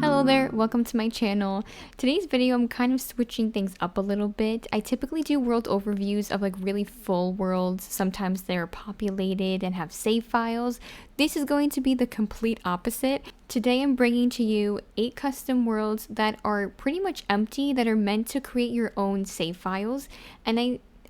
Hello there, welcome to my channel. Today's video I'm kind of switching things up a little bit. I typically do world overviews of like really full worlds. Sometimes they're populated and have save files. This is going to be the complete opposite. Today I'm bringing to you 8 custom worlds that are pretty much empty, that are meant to create your own save files. And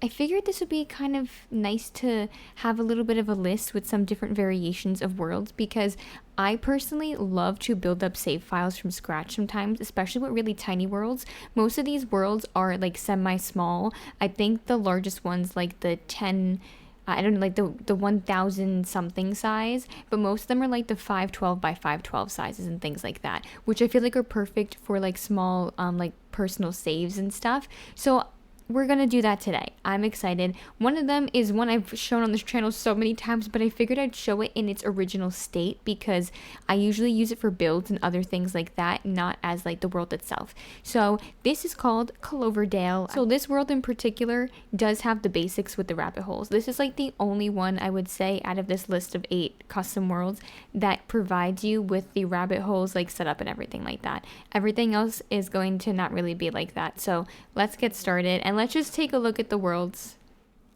I figured this would be kind of nice to have a little bit of a list with some different variations of worlds, because I personally love to build up save files from scratch sometimes, especially with really tiny worlds. Most of these worlds are like semi-small. I think the largest one's like the 10, I don't know, like the 1000 something size, but most of them are like the 512 by 512 sizes and things like that, which I feel like are perfect for like small like personal saves and stuff. So we're gonna do that today. I'm excited. One of them is one I've shown on this channel so many times, but I figured I'd show it in its original state because I usually use it for builds and other things like that, not as like the world itself. So this is called Cloverdale. So this world in particular does have the basics with the rabbit holes. This is like the only one I would say out of this list of 8 custom worlds that provides you with the rabbit holes like set up and everything like that. Everything else is going to not really be like that. So let's get started and let's just take a look at the worlds.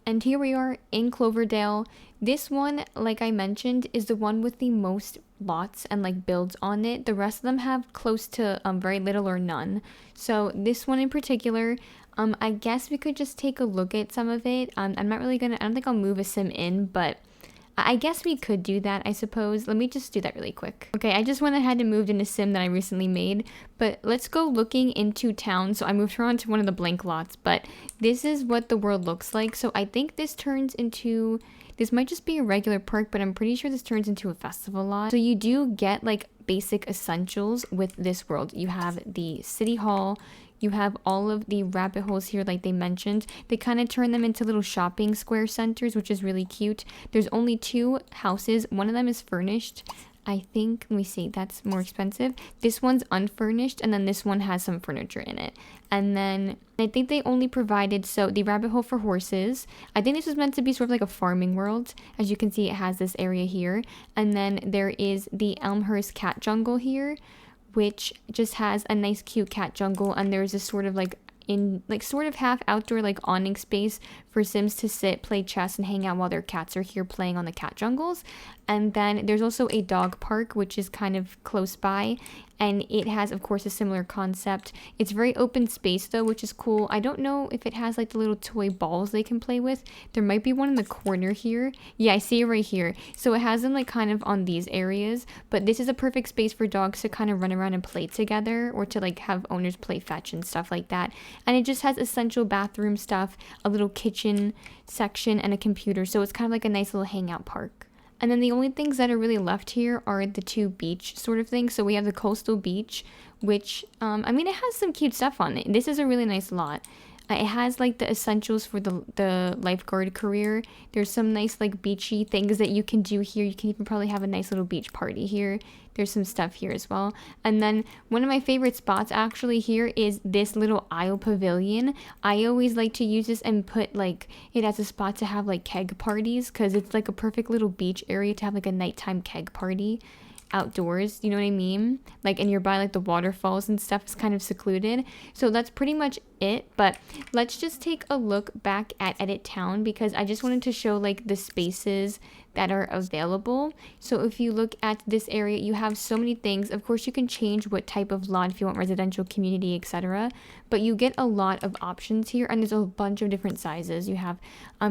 And here we are in Cloverdale. This one, like I mentioned, is the one with the most lots and like builds on it. The rest of them have close to very little or none. So this one in particular, I guess we could just take a look at some of it. I'm not really gonna, I don't think I'll move a sim in, but I guess we could do that, I suppose. Let me just do that really quick. Okay, I just went ahead and moved in a sim that I recently made, but let's go looking into town. So I moved her onto one of the blank lots, but this is what the world looks like. So I think this turns into, this might just be a regular park, but I'm pretty sure this turns into a festival lot. So you do get like basic essentials with this world. You have the city hall, you have all of the rabbit holes here like they mentioned. They kind of turn them into little shopping square centers, which is really cute. There's only 2 houses. One of them is furnished. I think, let me see, that's more expensive. This one's unfurnished, and then this one has some furniture in it. And then I think they only provided, so the rabbit hole for horses. I think this was meant to be sort of like a farming world. As you can see, it has this area here. And then there is the Elmhurst cat jungle here, which just has a nice cute cat jungle, and there's this sort of like sort of half outdoor like awning space for Sims to sit, play chess, and hang out while their cats are here playing on the cat jungles. And then there's also a dog park, which is kind of close by, and it has of course a similar concept. It's very open space though, which is cool. I don't know if it has like the little toy balls they can play with. There might be one in the corner here. Yeah, I see it right here. So it has them like kind of on these areas, but this is a perfect space for dogs to kind of run around and play together, or to like have owners play fetch and stuff like that. And it just has essential bathroom stuff, a little kitchen section, and a computer. So it's kind of like a nice little hangout park. And then the only things that are really left here are the 2 beach sort of things. So we have the coastal beach, which, I mean, it has some cute stuff on it. This is a really nice lot. It has like the essentials for the lifeguard career. There's some nice like beachy things that you can do here. You can even probably have a nice little beach party here. There's some stuff here as well. And then one of my favorite spots actually here is this little aisle pavilion. I always like to use this and put like it as a spot to have like keg parties, because it's like a perfect little beach area to have like a nighttime keg party outdoors, you know what I mean? Like, and you're by like the waterfalls and stuff. Is kind of secluded. So that's pretty much it. But let's just take a look back at Edit Town, because I just wanted to show like the spaces that are available. So if you look at this area, you have so many things. Of course, you can change what type of lot, if you want residential, community, etc. But you get a lot of options here, and there's a bunch of different sizes. You have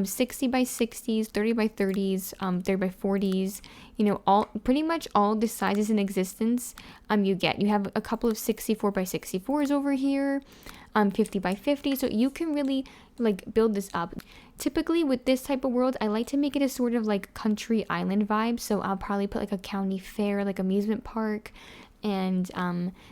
60 by 60s, 30 by 30s, 30 by 40s, you know, all pretty much all the sizes in existence. You have a couple of 64 by 64s over here, 50 by 50. So you can really like build this up. Typically with this type of world, I like to make it a sort of like country island vibe. So I'll probably put like a county fair, like amusement park, and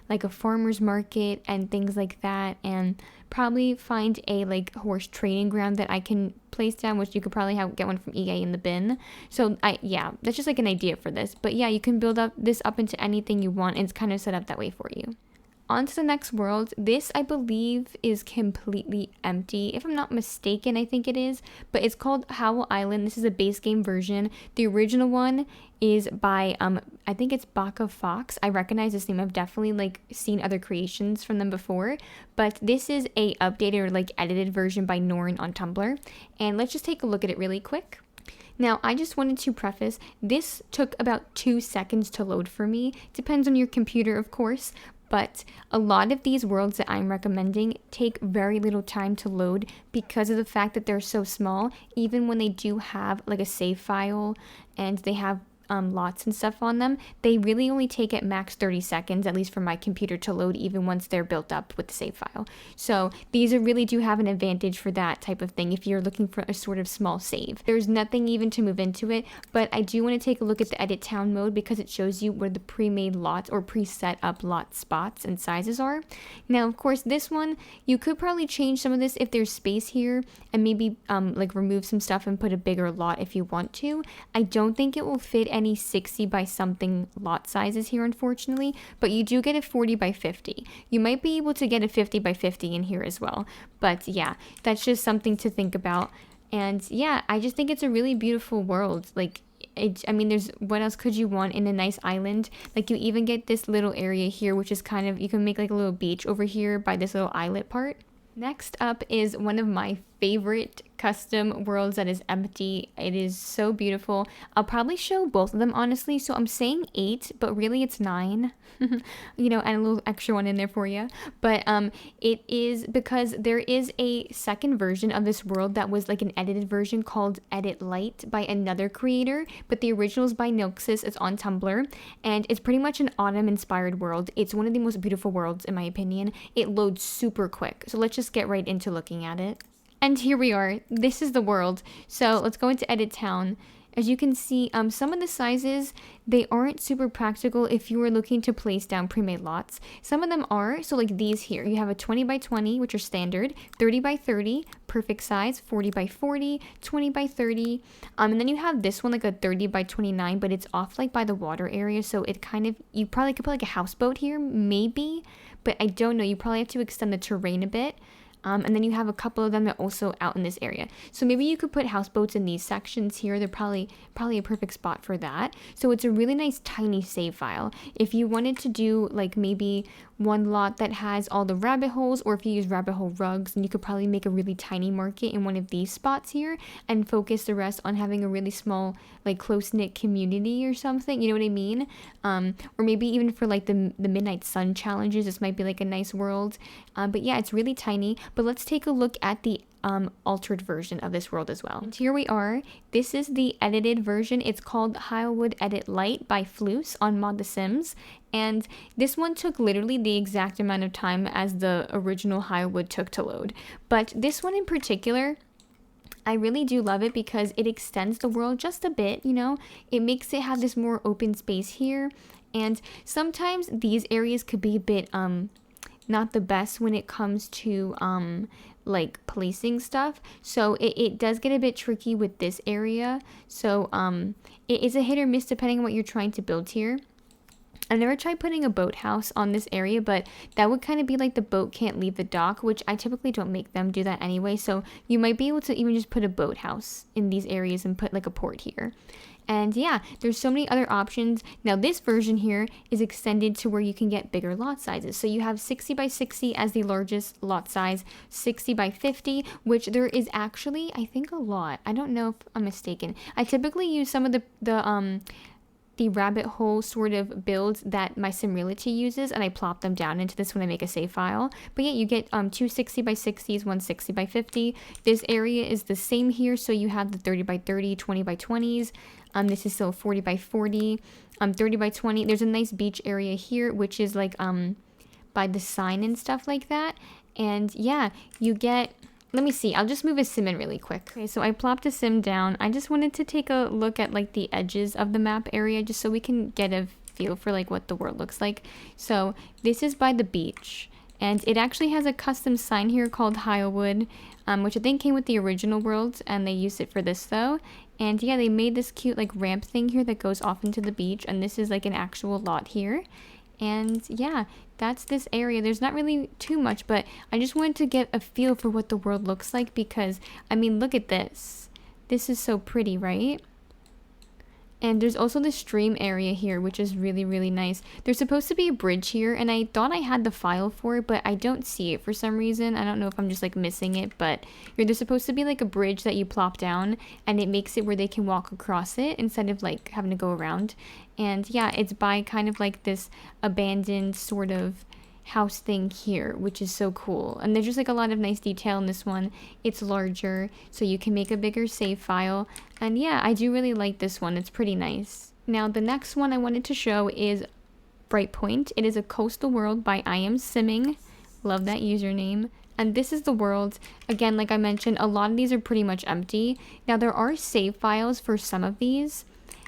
like a farmer's market and things like that, and probably find a like horse training ground that I can place down, which you could probably get one from EA in the bin. So yeah, that's just like an idea for this. But yeah, you can build up this up into anything you want, and it's kind of set up that way for you. On to the next world. This, I believe, is completely empty. If I'm not mistaken, I think it is. But it's called Howell Island. This is a base game version. The original one is by, I think it's Baka Fox. I recognize this name. I've definitely, like, seen other creations from them before. But this is a updated or, like, edited version by Norn on Tumblr. And let's just take a look at it really quick. Now, I just wanted to preface, this took about 2 seconds to load for me. Depends on your computer, of course. But a lot of these worlds that I'm recommending take very little time to load because of the fact that they're so small. Even when they do have like a save file and they have lots and stuff on them, they really only take at max 30 seconds, at least for my computer, to load even once they're built up with the save file. So these really do have an advantage for that type of thing if you're looking for a sort of small save. There's nothing even to move into it, but I do want to take a look at the edit town mode because it shows you where the pre-made lots or pre-set up lot spots and sizes are. Now, of course, this one, you could probably change some of this if there's space here and maybe like remove some stuff and put a bigger lot if you want to. I don't think it will fit any 60 by something lot sizes here, unfortunately, but you do get a 40 by 50. You might be able to get a 50 by 50 in here as well, but yeah, that's just something to think about. And yeah, I just think it's a really beautiful world. Like, I mean, there's, what else could you want in a nice island? Like, you even get this little area here, which is kind of, you can make like a little beach over here by this little islet part. Next up is one of my favorite custom worlds that is empty. It is so beautiful. I'll probably show both of them, honestly. So I'm saying 8, but really it's 9. You know, and a little extra one in there for you. But it is because there is a second version of this world that was like an edited version called Edit Lite by another creator. But the original is by Nilxus. It's on Tumblr. And it's pretty much an autumn-inspired world. It's one of the most beautiful worlds, in my opinion. It loads super quick. So let's just get right into looking at it. And here we are. This is the world. So let's go into Edit Town. As you can see, some of the sizes, they aren't super practical if you were looking to place down pre-made lots. Some of them are. So like these here, you have a 20 by 20, which are standard, 30 by 30, perfect size, 40 by 40, 20 by 30. And then you have this one, like a 30 by 29, but it's off like by the water area. So it kind of, you probably could put like a houseboat here, maybe, but I don't know. You probably have to extend the terrain a bit. And then you have a couple of them that are also out in this area. So maybe you could put houseboats in these sections here. They're probably a perfect spot for that. So it's a really nice tiny save file. If you wanted to do like maybe one lot that has all the rabbit holes, or if you use rabbit hole rugs, then you could probably make a really tiny market in one of these spots here and focus the rest on having a really small, like close-knit community or something, you know what I mean? Or maybe even for like the Midnight Sun challenges, this might be like a nice world. But yeah, it's really tiny. But let's take a look at the altered version of this world as well. And here we are. This is the edited version. It's called Hylewood Edit Lite by Floose on Mod The Sims. And this one took literally the exact amount of time as the original Hylewood took to load. But this one in particular, I really do love it because it extends the world just a bit, you know? It makes it have this more open space here. And sometimes these areas could be a bit, not the best when it comes to like placing stuff, so it does get a bit tricky with this area. So it is a hit or miss depending on what you're trying to build here. I've never tried putting a boathouse on this area, but that would kind of be like the boat can't leave the dock, which I typically don't make them do that anyway. So you might be able to even just put a boathouse in these areas and put like a port here. And yeah, there's so many other options. Now this version here is extended to where you can get bigger lot sizes. So you have 60 by 60 as the largest lot size, 60 by 50, which there is actually, I think, a lot. I don't know if I'm mistaken. I typically use some of the rabbit hole sort of builds that my Sim Realty uses, and I plop them down into this when I make a save file. But yeah, you get 2 60 by 60s, 1 60 by 50. This area is the same here, so you have the 30 by 30, 20 by 20s. This is still 40 by 40, 30 by 20. There's a nice beach area here, which is like by the sign and stuff like that. And yeah, you get, let me see, I'll just move a sim in really quick. Okay, so I plopped a sim down. I just wanted to take a look at like the edges of the map area just so we can get a feel for like what the world looks like. So this is by the beach, and it actually has a custom sign here called Hylewood, which I think came with the original world, and they used it for this though. And yeah, they made this cute like ramp thing here that goes off into the beach, and this is like an actual lot here. And yeah, that's this area. There's not really too much, but I just wanted to get a feel for what the world looks like because, I mean, look at this. This is so pretty, right? And there's also the stream area here, which is really, really nice. There's supposed to be a bridge here, and I thought I had the file for it, but I don't see it for some reason. I don't know if I'm just like missing it, but there's supposed to be like a bridge that you plop down, and it makes it where they can walk across it instead of like having to go around. And yeah, it's by kind of like this abandoned sort of house thing here, which is so cool. And there's just like a lot of nice detail in this one. It's larger, so you can make a bigger save file. And yeah, I do really like this one. It's pretty nice. Now the next one I wanted to show is Brightpoint. It is a coastal world by I Am Simming. Love that username. And this is the world. Again, like I mentioned, a lot of these are pretty much empty. Now there are save files for some of these.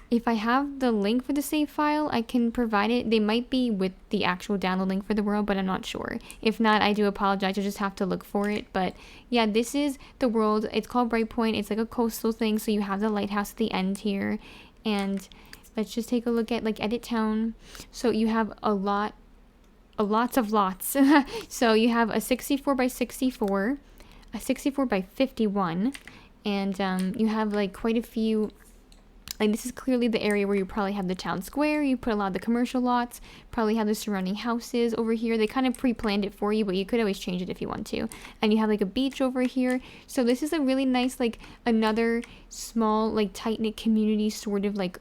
If I have the link for the save file, I can provide it. They might be with the actual download link for the world, but I'm not sure. If not, I do apologize. You'll just have to look for it. But yeah, this is the world. It's called Brightpoint. It's like a coastal thing. So you have the lighthouse at the end here. And let's just take a look at like Edit Town. So you have lots of lots. So you have a 64 by 64, a 64 by 51. And you have like quite a few. Like this is clearly the area where you probably have the town square, you put a lot of the commercial lots, probably have the surrounding houses over here. They kind of pre-planned it for you, but you could always change it if you want to. And you have like a beach over here. So this is a really nice, like another small, like tight-knit community sort of like,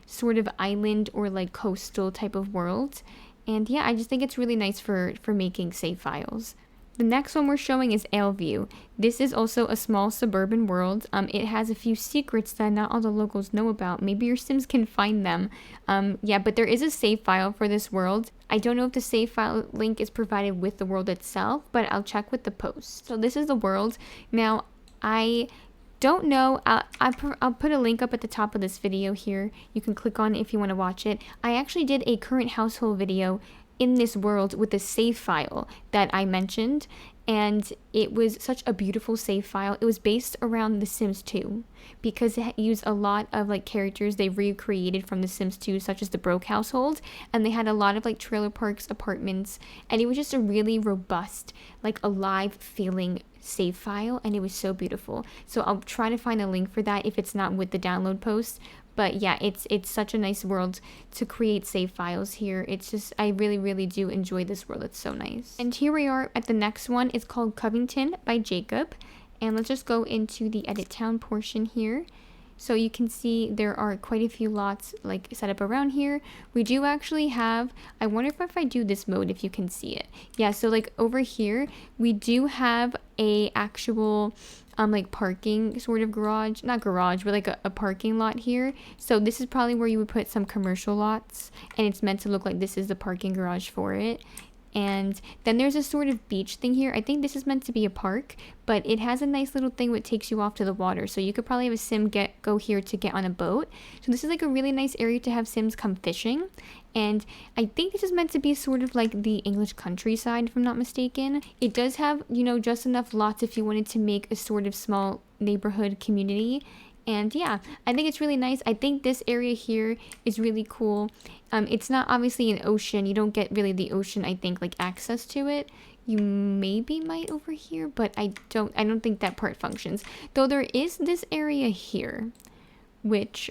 sort of island or like coastal type of world. And yeah, I just think it's really nice for making save files. The next one we're showing is Aleview. This is also a small suburban world. It has a few secrets that not all the locals know about. Maybe your Sims can find them. Yeah, but there is a save file for this world. I don't know if the save file link is provided with the world itself, but I'll check with the post. So this is the world. Now, I don't know. I'll put a link up at the top of this video here. You can click on it if you want to watch it. I actually did a current household video in this world with the save file that I mentioned, and it was such a beautiful save file. It was based around The Sims 2 because it used a lot of like characters they recreated from The Sims 2, such as the Broke household, and they had a lot of like trailer parks, apartments, and it was just a really robust, like alive feeling save file, and it was so beautiful. So I'll try to find a link for that if it's not with the download post. But yeah, it's such a nice world to create save files here. It's just, I really, really do enjoy this world. It's so nice. And here we are at the next one. It's called Covington by Jacob. And let's just go into the Edit Town portion here. So you can see there are quite a few lots like set up around here. We do actually have, I wonder if I do this mode, if you can see it. Yeah, so like over here, we do have a actual like parking sort of garage, not garage, but like a parking lot here. So this is probably where you would put some commercial lots, and it's meant to look like this is the parking garage for it. And then there's a sort of beach thing here. I think this is meant to be a park, but it has a nice little thing that takes you off to the water. So you could probably have a Sim go here to get on a boat. So this is like a really nice area to have Sims come fishing. And I think this is meant to be sort of like the English countryside, if I'm not mistaken. It does have, you know, just enough lots if you wanted to make a sort of small neighborhood community. And yeah, I think it's really nice. I think this area here is really cool. It's not obviously an ocean. You don't get really the ocean, I think, like access to it. You maybe might over here, but I don't think that part functions. Though there is this area here, which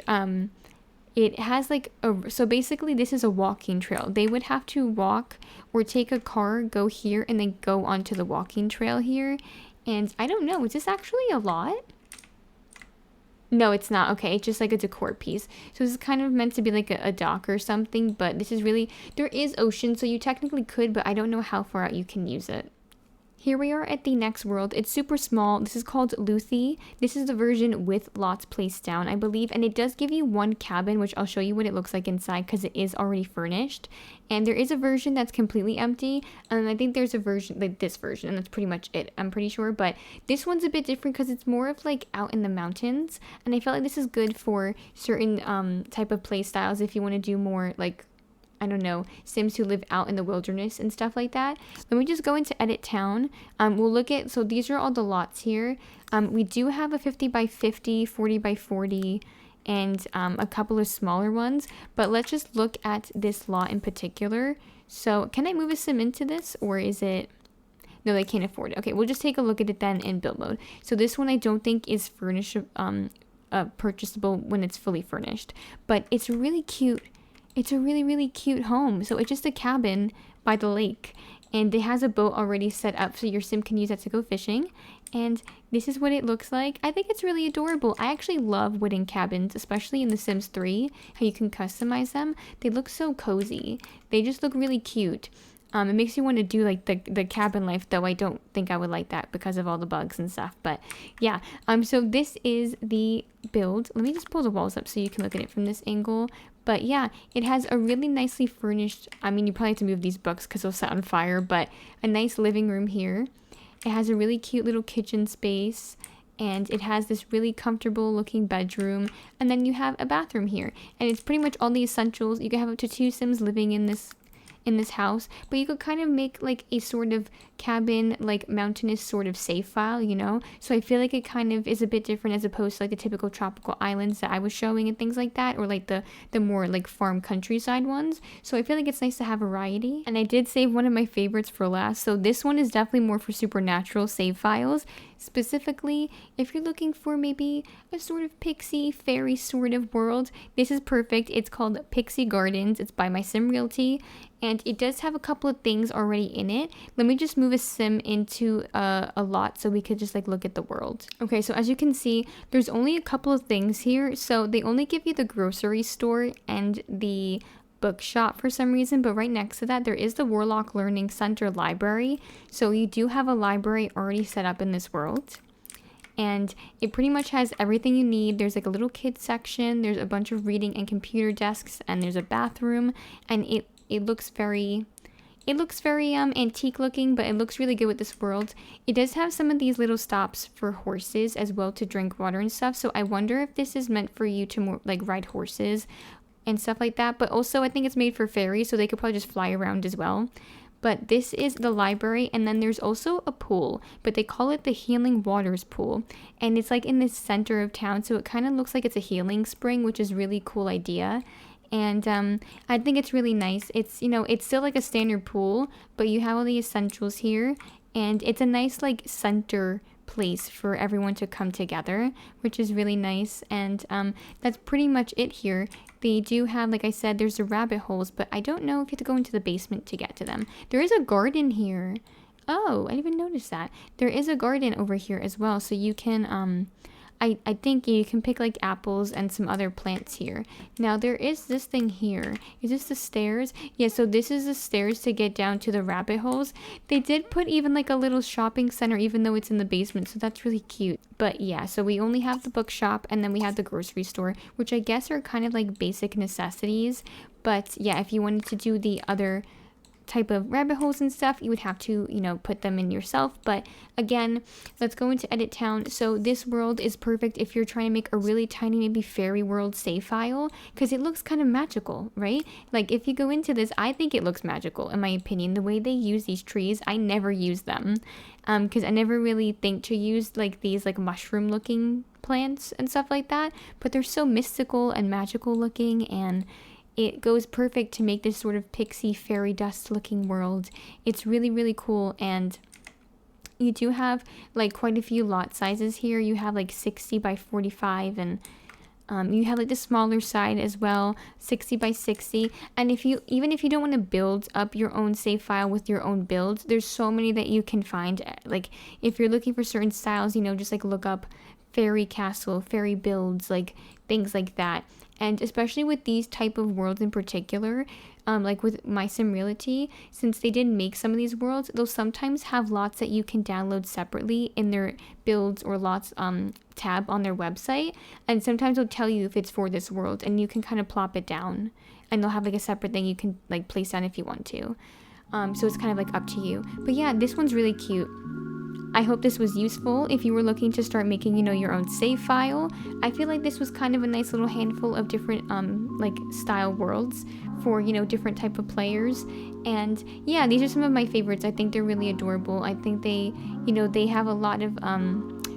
it has like so basically this is a walking trail. They would have to walk or take a car, go here, and then go onto the walking trail here. And I don't know, is this actually a lot? No, it's not. Okay, it's just like a decor piece. So this is kind of meant to be like a dock or something, but this is really, there is ocean, so you technically could, but I don't know how far out you can use it. Here we are at the next world. It's super small. This is called Luthi. This is the version with lots placed down, I believe. And it does give you one cabin, which I'll show you what it looks like inside because it is already furnished. And there is a version that's completely empty. And I think there's a version, like this version, and that's pretty much it, I'm pretty sure. But this one's a bit different because it's more of like out in the mountains. And I felt like this is good for certain type of play styles if you want to do more like, I don't know, Sims who live out in the wilderness and stuff like that. Let me just go into Edit Town. We'll look at, so these are all the lots here. We do have a 50 by 50, 40 by 40, and a couple of smaller ones. But let's just look at this lot in particular. So can I move a sim into this, or is it... No, they can't afford it. Okay, we'll just take a look at it then in build mode. So this one I don't think is purchasable when it's fully furnished, but it's really cute. It's a really, really cute home. So it's just a cabin by the lake, and it has a boat already set up so your sim can use that to go fishing. And this is what it looks like. I think it's really adorable. I actually love wooden cabins, especially in The Sims 3, how you can customize them. They look so cozy. They just look really cute. It makes you want to do like the cabin life, though I don't think I would like that because of all the bugs and stuff. But yeah, so this is the build. Let me just pull the walls up so you can look at it from this angle. But yeah, it has a really nicely furnished, I mean, you probably have to move these books because they'll set on fire, but a nice living room here. It has a really cute little kitchen space, and it has this really comfortable looking bedroom, and then you have a bathroom here. And it's pretty much all the essentials. You can have up to 2 Sims living in this house, but you could kind of make like a sort of cabin, like mountainous sort of save file, you know? So I feel like it kind of is a bit different as opposed to like the typical tropical islands that I was showing and things like that, or like the more like farm countryside ones. So I feel like it's nice to have variety. And I did save one of my favorites for last. So this one is definitely more for supernatural save files. Specifically, if you're looking for maybe a sort of pixie fairy sort of world, this is perfect. It's called Pixie Gardens. It's by my sim Realty, and it does have a couple of things already in it. Let me just move a sim into a lot so we could just like look at the world. Okay, so as you can see, there's only a couple of things here. So they only give you the grocery store and the bookshop for some reason, but right next to that there is the Warlock Learning Center library. So you do have a library already set up in this world, and it pretty much has everything you need. There's like a little kids section, there's a bunch of reading and computer desks, and there's a bathroom, and it looks very antique looking, but it looks really good with this world. It does have some of these little stops for horses as well to drink water and stuff, so I wonder if this is meant for you to more like ride horses and stuff like that. But also I think it's made for fairies, so they could probably just fly around as well. But this is the library, and then there's also a pool, but they call it the Healing Waters Pool, and it's like in the center of town, so it kind of looks like it's a healing spring, which is a really cool idea. And I think it's really nice. It's, you know, it's still like a standard pool, but you have all the essentials here, and it's a nice like center place for everyone to come together, which is really nice. And that's pretty much it here. They do have, like I said, there's the rabbit holes, but I don't know if you have to go into the basement to get to them. There is a garden here. Oh, I didn't even notice that. There is a garden over here as well, so you can I think you can pick like apples and some other plants here. Now there is this thing here. Is this the stairs? Yeah, so this is the stairs to get down to the rabbit holes. They did put even like a little shopping center even though it's in the basement, so that's really cute. But yeah, so we only have the bookshop, and then we have the grocery store, which I guess are kind of like basic necessities. But yeah, if you wanted to do the other type of rabbit holes and stuff, you would have to, you know, put them in yourself. But again, let's go into Edit Town. So this world is perfect if you're trying to make a really tiny, maybe fairy world save file, because it looks kind of magical, right? Like if you go into this, I think it looks magical in my opinion. The way they use these trees, I never use them because I never really think to use like these like mushroom looking plants and stuff like that, but they're so mystical and magical looking, and it goes perfect to make this sort of pixie fairy dust looking world. It's really, really cool. And you do have like quite a few lot sizes here. You have like 60 by 45, and you have like the smaller side as well, 60 by 60. And even if you don't want to build up your own save file with your own builds, there's so many that you can find. Like if you're looking for certain styles, you know, just like look up fairy castle, fairy builds, like things like that. And especially with these type of worlds in particular, like with My Sim Realty, since they did make some of these worlds, they'll sometimes have lots that you can download separately in their builds or lots tab on their website. And sometimes they'll tell you if it's for this world, and you can kind of plop it down, and they'll have like a separate thing you can like place down if you want to. So it's kind of like up to you. But yeah, this one's really cute. I hope this was useful if you were looking to start making, you know, your own save file. I feel like this was kind of a nice little handful of different like style worlds for, you know, different type of players. And yeah, these are some of my favorites. I think they're really adorable. I think they, you know, they have a lot of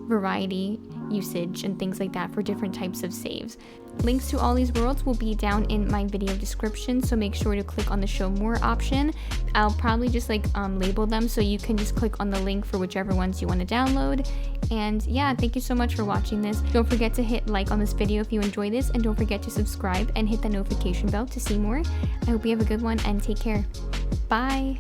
variety usage and things like that for different types of saves. Links to all these worlds will be down in my video description, so make sure to click on the show more option. I'll probably just label them so you can just click on the link for whichever ones you want to download. And yeah, thank you so much for watching this. Don't forget to hit like on this video if you enjoy this, and don't forget to subscribe and hit the notification bell to see more. I hope you have a good one and take care. Bye!